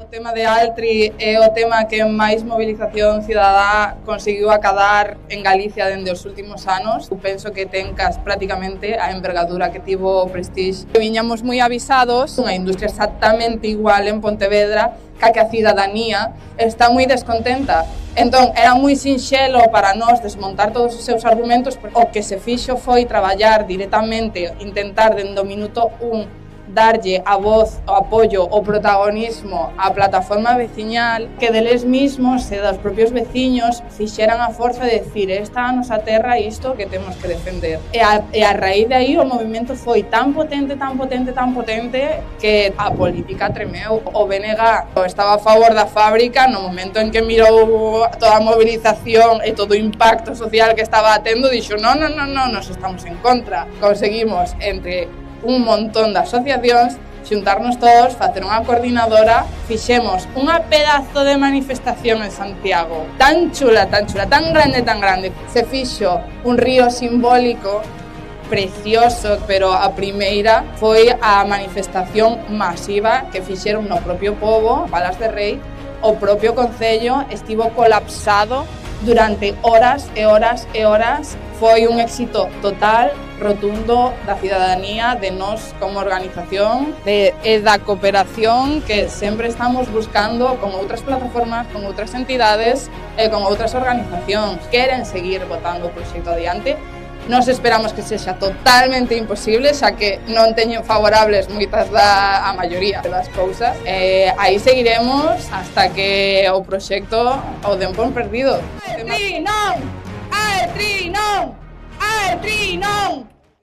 tema de Altri é o tema que máis movilización cidadá conseguiu acadar en Galicia dende os últimos anos. Eu penso que ten prácticamente a envergadura que tivo o Prestige. Viñamos moi avisados, unha industria exactamente igual en Pontevedra, que a cidadanía está moi descontenta. Entón, era moi sinxelo para nós desmontar todos os seus argumentos, porque o que se fixo foi traballar directamente, intentar dende o minuto 1 darlle a voz, o apoio, o protagonismo á plataforma veciñal, que deles mismos e dos propios veciños fixeran a forza de decir esta a nosa terra e isto que temos que defender. E a raíz de aí o movimento foi tan potente que a política tremeu. O BNG estaba a favor da fábrica no momento en que mirou toda a movilización e todo o impacto social que estaba tendo, dixo non, nos estamos en contra. Conseguimos entre un montón de asociacións xuntarnos todos, facer unha coordinadora, fixemos unha pedazo de manifestación en Santiago tan chula, tan grande, se fixo un río simbólico precioso, pero a primeira foi a manifestación masiva que fixeron no propio pobo, Palas de Rei. O propio concello estivo colapsado durante horas e horas. Foi un éxito total, rotundo da cidadanía, de nós como organización e da cooperación que sempre estamos buscando con outras plataformas, con outras entidades e con outras organizacións. Queren seguir botando o proxecto adiante. Nos esperamos que sexa totalmente imposible, xa que non teñen favorables moitas a maioría das cousas. Aí seguiremos hasta que o proxecto o den por perdido. Altri non! Altri non! Altri non!